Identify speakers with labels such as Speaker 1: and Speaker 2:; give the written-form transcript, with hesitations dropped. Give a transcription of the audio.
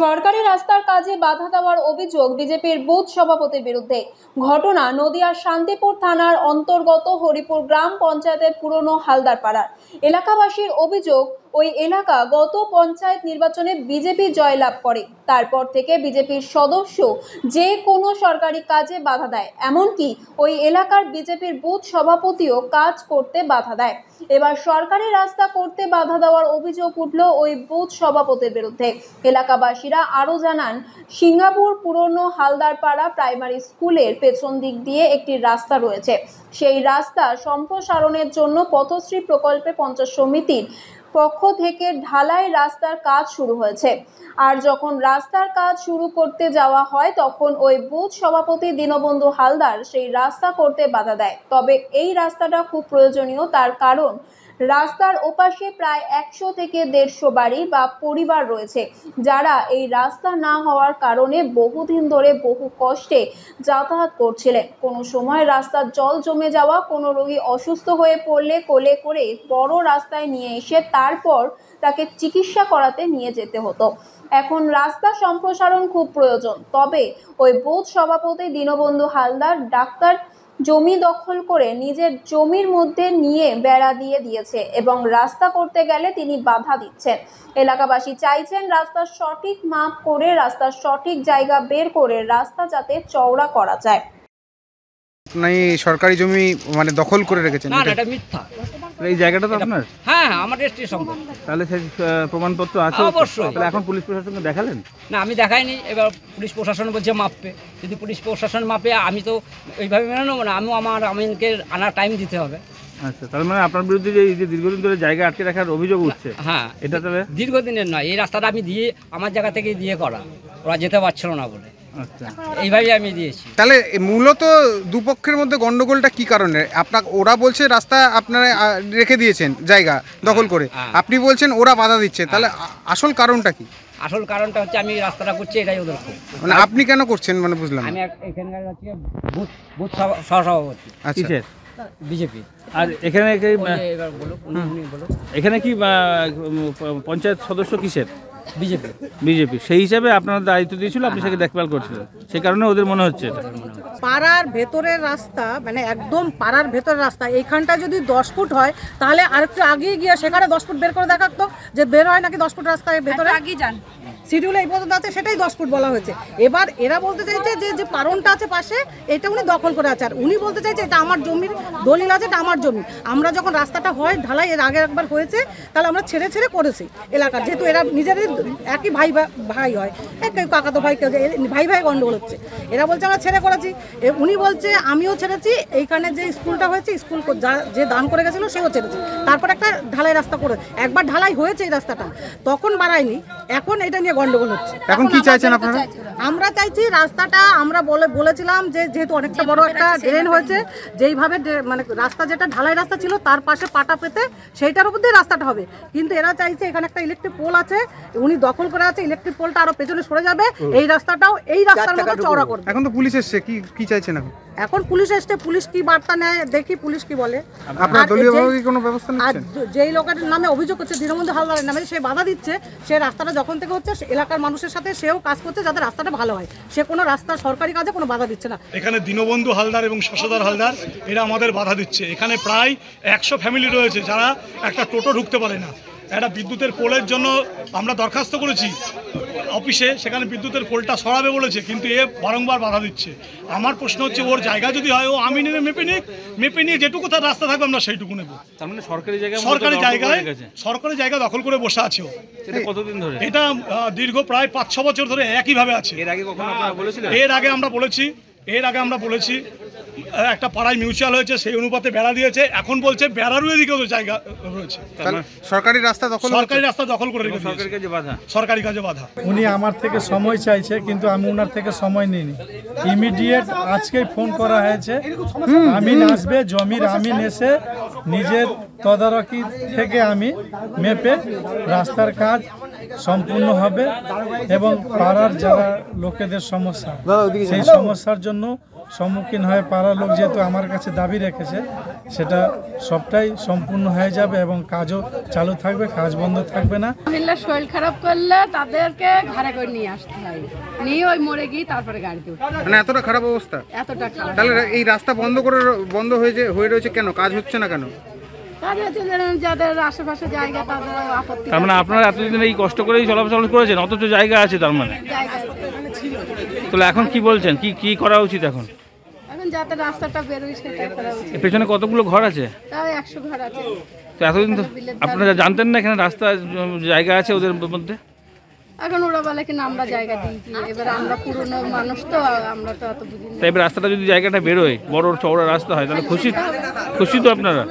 Speaker 1: সরকারি রাস্তার কাজে বাধা দেওয়ার অভিযোগ বিজেপির বুথ সভাপতির বিরুদ্ধে। ঘটনা নদিয়ার শান্তিপুর থানার অন্তর্গত হরিপুর গ্রাম পঞ্চায়েতের পুরনো হালদারপাড়ার এলাকাবাসীর অভিযোগ, ওই এলাকা গত পঞ্চায়েত নির্বাচনে বিজেপি জয়লাভ করে। তারপর থেকে বিজেপির সদস্য যে কোনো সরকারি কাজে বাধা দেয়, এমনকি ওই এলাকার বিজেপির বুথ সভাপতিও কাজ করতে বাধা দেয়। এবার সরকারি রাস্তা করতে বাধা দেওয়ার অভিযোগ উঠল ওই বুথ সভাপতির বিরুদ্ধে। এলাকাবাসীরা আরও জানান, সিঙ্গাপুর পুরনো হালদারপাড়া প্রাইমারি স্কুলের পেছন দিক দিয়ে একটি রাস্তা রয়েছে। সেই রাস্তা সম্প্রসারণের জন্য পথশ্রী প্রকল্পে পঞ্চায়েত সমিতির পক্ষ থেকে ঢালাই রাস্তার কাজ শুরু হয়েছে। আর যখন রাস্তার কাজ শুরু করতে যাওয়া হয়, তখন ওই বুথ সভাপতি দীনবন্ধু হালদার সেই রাস্তা করতে বাধা দেয়। তবে এই রাস্তাটা খুব প্রয়োজনীয়, তার কারণ রাস্তার ওপাশে প্রায় 100 থেকে 150 বাড়ি বা পরিবার রয়েছে, যারা এই রাস্তা না হওয়ার কারণে বহুদিন ধরে বহু কষ্টে যাতায়াত করছিলেন। কোনো সময় রাস্তার জল জমে যাওয়া, কোনো রোগী অসুস্থ হয়ে পড়লে কোলে করে বড় রাস্তায় নিয়ে এসে তারপর তাকে চিকিৎসা করাতে নিয়ে যেতে হতো। এখন রাস্তা সম্প্রসারণ খুব প্রয়োজন। তবে ওই বুথ সভাপতি দীনবন্ধু হালদার ডাক্তার জমি দখল করে নিজের জমির মধ্যে নিয়ে বেড়া দিয়ে দিয়েছে এবং রাস্তা করতে গেলে তিনি বাধা দিচ্ছেন। এলাকাবাসী চাইছেন রাস্তার সঠিক মাপ করে, রাস্তার সঠিক জায়গা বের করে রাস্তা যাতে চওড়া করা যায়।
Speaker 2: আপনি সরকারি জমি মানে দখল করে রেখেছেন?
Speaker 3: না, এটা মিথ্যা।
Speaker 2: এই জায়গাটা তো আপনার?
Speaker 3: হ্যাঁ, আমাদের স্ত্রী সম্পদ।
Speaker 2: তাহলে সেই প্রমাণপত্র আছে?
Speaker 3: অবশ্যই।
Speaker 2: তাহলে এখন পুলিশ প্রশাসনকে দেখালেন?
Speaker 3: না, আমি দেখাইনি। এবার পুলিশ প্রশাসন বলছে মাপবে। যদি পুলিশ প্রশাসন মাপে, আমি তো এইভাবে মেনে নেবো না। আমিও আমার আমিনকে আনার টাইম দিতে হবে।
Speaker 2: আচ্ছা, তার মানে আপনার বিরুদ্ধে যে দীর্ঘদিন ধরে জায়গা আটকে রাখার অভিযোগ উঠছে?
Speaker 3: হ্যাঁ,
Speaker 2: এটা তবে
Speaker 3: দীর্ঘদিনের নয়। এই রাস্তাটা আমি দিয়ে আমার জায়গা থেকে দিয়ে করা, ওরা যেতে পারছিল না বলে।
Speaker 2: আচ্ছা,
Speaker 3: এইভাবে আমি দিয়েছি।
Speaker 2: তাহলে মূলত দুপক্ষের মধ্যে গন্ডগোলটা কি কারণে? আপনার ওরা বলছে রাস্তা আপনারা রেখে দিয়েছেন জায়গা দখল করে, আপনি বলছেন ওরা বাধা দিচ্ছে, তাহলে আসল কারণটা কি?
Speaker 3: আসল কারণটা হচ্ছে আমি রাস্তাটা করছি, এটাই ওদের খুব।
Speaker 2: মানে আপনি কেন করছেন মানে বুঝলাম?
Speaker 3: আমি এখানকার হচ্ছে বুথ সহসভাপতি।
Speaker 2: আচ্ছা,
Speaker 3: বিজেপি।
Speaker 2: আর এখানে
Speaker 3: এখানে
Speaker 2: কি পঞ্চায়েত সদস্য কিসের?
Speaker 3: বিজেপি।
Speaker 2: বিজেপি। সেই হিসাবে আপনার দায়িত্ব দিয়েছিল, আপনি সেকে দেখভাল করছিলেন, সেই কারণে ওদের মনে হচ্ছে
Speaker 4: পাড়ার ভেতরের রাস্তা, মানে একদম পাড়ার ভেতরের রাস্তা, এইখানটা যদি 10 ফুট হয় তাহলে আরেকটু আগিয়ে গিয়ে সেখানে 10 ফুট বের করে দেখাতো যে বের হয় নাকি 10 ফুট রাস্তায় ভেতরে আগিয়ে যান। শিডিউলে এই পর্যন্ত আছে, সেটাই 10 ফুট বলা হয়েছে। এবার এরা বলতে চাইছে যে পারনটা আছে পাশে, এটা উনি দখল করে আছে, আর উনি বলতে চাইছে এটা আমার জমির দলিল আছে, এটা আমার জমি। আমরা যখন রাস্তাটা হয় ঢালাই, এর আগে একবার হয়েছে, তাহলে আমরা ছেড়ে করেছি এলাকার, যেহেতু এরা নিজেদের একই ভাই হয়, কেউ কাকাতো ভাই, কেউ ভাই গন্ডগোল হচ্ছে। এরা বলছে আমরা ছেড়ে করেছি, উনি বলছে আমিও ছেড়েছি। এইখানে যে স্কুলটা হয়েছে, স্কুল যে দান করে গেছিলো সেও ছেড়েছে। তারপর একটা ঢালাই রাস্তা করে, একবার ঢালাই হয়েছে এই রাস্তাটা, তখন বাড়ায়নি, এখন এটা নিয়ে গন্ডগোল হচ্ছে।
Speaker 2: এখন কি চাইছেন আপনারা?
Speaker 4: আমরা চাইছি রাস্তাটা, আমরা বলেছিলাম যে যেহেতু অনেকটা বড় একটা ড্রেন হয়েছে, যেইভাবে মানে রাস্তা যেটা ঢালাই রাস্তা ছিল তার পাশে পাটা পেতে সেইটার উপর দিয়ে রাস্তাটা হবে, কিন্তু এরা চাইছে এখানে একটা ইলেকট্রিক পোল আছে, উনি দখল করে আছে, ইলেকট্রিক পোলটা আরো পেছনে সরে যাবে, এই রাস্তাটাও এই রাস্তার মতো চওড়া করবে।
Speaker 2: এখন তো পুলিশ এসছে, কি চাইছেন
Speaker 4: এখন পুলিশ এসছে, পুলিশ কি বার্তা নেয় দেখি, পুলিশ কি বলে।
Speaker 2: আপনারা দলীয়ভাবে কি কোনো ব্যবস্থা নিচ্ছেন?
Speaker 4: যেই লোকের নামে অভিযোগ করছে, দীনবন্ধু হালদারের নামে, সে বাধা দিচ্ছে, সে রাস্তাটা যখন থেকে হচ্ছে এলাকার মানুষের সাথে সেও কাজ করছে যাতে রাস্তাটা ভালো হয়, সে কোনো রাস্তা সরকারি কাজে কোনো বাধা দিচ্ছে না।
Speaker 5: এখানে দীনবন্ধু হালদার এবং শশধর হালদার এরা আমাদের বাধা দিচ্ছে। এখানে প্রায় 100 ফ্যামিলি রয়েছে যারা একটা টোটো ঢুকতে পারে না। একটা বিদ্যুতের পোলের জন্য আমরা দরখাস্ত করেছি অফিসে, সেখানে বিদ্যুতের পোলটা সরাবে বলেছে, কিন্তু এ বারংবার বাধা দিচ্ছে। আমার প্রশ্ন হচ্ছে, ওর জায়গা যদি হয় ও আমি নিয়ে মেপে নিয়ে যেটুকু তার রাস্তা থাকবে আমরা সেইটুকু নেবো।
Speaker 2: তার মানে সরকারি
Speaker 5: জায়গা দখল করে বসে আছে ও।
Speaker 2: কতদিন ধরে
Speaker 5: এটা? দীর্ঘ প্রায় 5-6 বছর ধরে একইভাবে আছে।
Speaker 2: এর আগে কখনো আপনারা বলেছিলেন?
Speaker 5: এর আগে আমরা বলেছি একটা পাড়ায় মিউচুয়াল হয়েছে, সেই অনুপাতে বেড়া দিয়েছে। এখন বলছে বেড়ারও এদিকে জায়গা রয়েছে,
Speaker 2: সরকারি রাস্তা
Speaker 5: দখল করে রেখেছে, সরকারি কাজে বাধা।
Speaker 6: উনি আমার থেকে সময় চাইছে, কিন্তু আমি ওনার থেকে সময় নিইনি। ইমিডিয়েট আজকেই ফোন করা হয়েছে, আমিন আসবে, জমির আমিন এসে নিজের তদারকি থেকে আমি মেপে রাস্তার কাজ সম্পূর্ণ হবে এবং পাড়ার যারা লোকেদের সমস্যা, সেই সমস্যার জন্য সম্মুখীন হয়ে পাড়ার লোক যেহেতু আমার কাছে দাবি রেখেছে, সেটা সবটাই সম্পূর্ণ হয়ে যাবে এবং কাজও চালু থাকবে, কাজ বন্ধ থাকবে না।
Speaker 7: মহিলার শরীর খারাপ করলে তাদেরকে ঘরে করে নিয়ে আসতে হয়, নিয়ে ওই মরে গিয়ে তারপরে গাড়িতে উঠতে হয়।
Speaker 2: মানে এতটা খারাপ অবস্থা?
Speaker 7: এতটা খারাপ।
Speaker 2: তাহলে এই রাস্তা বন্ধ হয়ে রয়েছে কেন? কাজ হচ্ছে না কেন?
Speaker 7: কাজ হচ্ছে যাদের আশেপাশে জায়গা তাদের আপত্তি।
Speaker 8: তার মানে আপনারা এতদিন এই কষ্ট করেই চলাচল করেছেন, অথচ জায়গা আছে তার মানে?
Speaker 7: জায়গা
Speaker 8: তাহলে এখন কি বলছেন, কি করা উচিত এখন?
Speaker 7: এখন যাতে রাস্তাটা বেরোয় সেটা করা উচিত।
Speaker 8: এর পেছনে কতগুলো ঘর আছে?
Speaker 7: তাও 100 ঘর আছে।
Speaker 8: তো এতদিন তো আপনারা জানতেন না এখানে রাস্তা জায়গা আছে ওদের মধ্যে?
Speaker 7: এখন ওরা বলে কিনা আমরা জায়গা দিয়েছি, এবার আমরা পুরনো মানুষ তো আমরা তো অত বুঝি না।
Speaker 8: তাই এবার রাস্তাটা যদি জায়গাটা বেরোয়, বড় চওড়া রাস্তা হয়, তাহলে খুশি তো আপনারা?